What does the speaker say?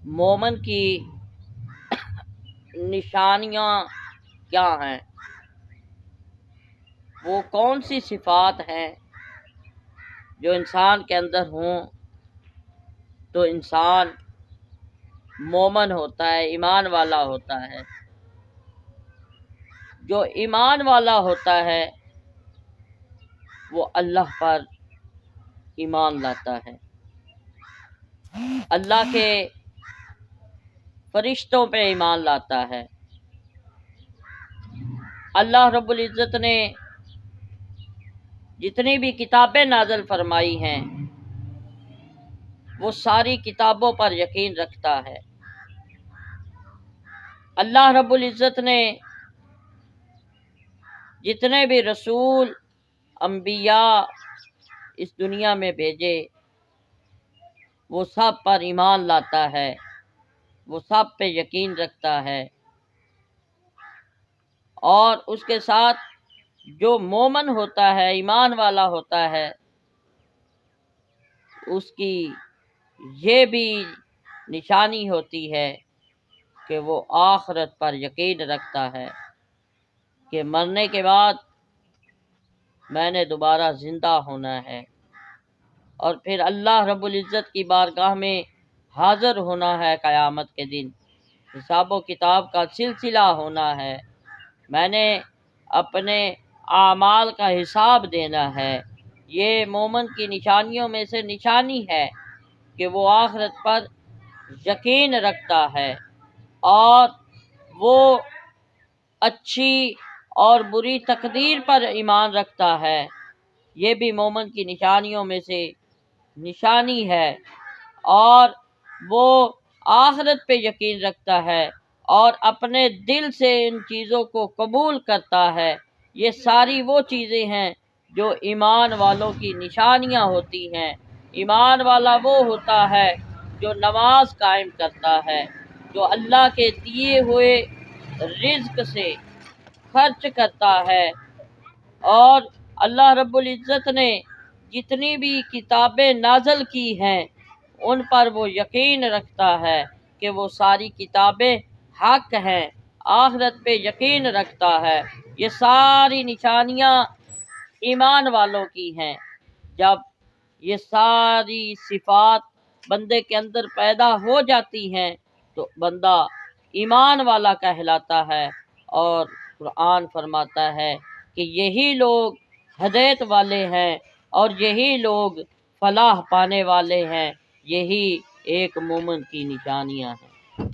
مومن کی نشانیاں کیا ہیں، وہ کون سی صفات ہیں جو انسان کے اندر ہوں تو انسان مومن ہوتا ہے، ایمان والا ہوتا ہے۔ جو ایمان والا ہوتا ہے وہ اللہ پر ایمان لاتا ہے، اللہ کے فرشتوں پہ ایمان لاتا ہے۔ اللہ رب العزت نے جتنی بھی کتابیں نازل فرمائی ہیں وہ ساری کتابوں پر یقین رکھتا ہے۔ اللہ رب العزت نے جتنے بھی رسول انبیاء اس دنیا میں بھیجے وہ سب پر ایمان لاتا ہے، وہ سب پہ یقین رکھتا ہے، اور اس کے ساتھ جو مومن ہوتا ہے، ایمان والا ہوتا ہے، اس کی یہ بھی نشانی ہوتی ہے کہ وہ آخرت پر یقین رکھتا ہے کہ مرنے کے بعد میں نے دوبارہ زندہ ہونا ہے اور پھر اللہ رب العزت کی بارگاہ میں حاضر ہونا ہے قیامت کے دن، حساب و کتاب کا سلسلہ ہونا ہے، میں نے اپنے اعمال کا حساب دینا ہے۔ یہ مومن کی نشانیوں میں سے نشانی ہے کہ وہ آخرت پر یقین رکھتا ہے اور وہ اچھی اور بری تقدیر پر ایمان رکھتا ہے۔ یہ بھی مومن کی نشانیوں میں سے نشانی ہے، اور وہ آخرت پہ یقین رکھتا ہے اور اپنے دل سے ان چیزوں کو قبول کرتا ہے۔ یہ ساری وہ چیزیں ہیں جو ایمان والوں کی نشانیاں ہوتی ہیں۔ ایمان والا وہ ہوتا ہے جو نماز قائم کرتا ہے، جو اللہ کے دیے ہوئے رزق سے خرچ کرتا ہے، اور اللہ رب العزت نے جتنی بھی کتابیں نازل کی ہیں ان پر وہ یقین رکھتا ہے کہ وہ ساری کتابیں حق ہیں، آخرت پہ یقین رکھتا ہے۔ یہ ساری نشانیاں ایمان والوں کی ہیں۔ جب یہ ساری صفات بندے کے اندر پیدا ہو جاتی ہیں تو بندہ ایمان والا کہلاتا ہے، اور قرآن فرماتا ہے کہ یہی لوگ ہدایت والے ہیں اور یہی لوگ فلاح پانے والے ہیں، یہی ایک مومن کی نشانیاں ہیں۔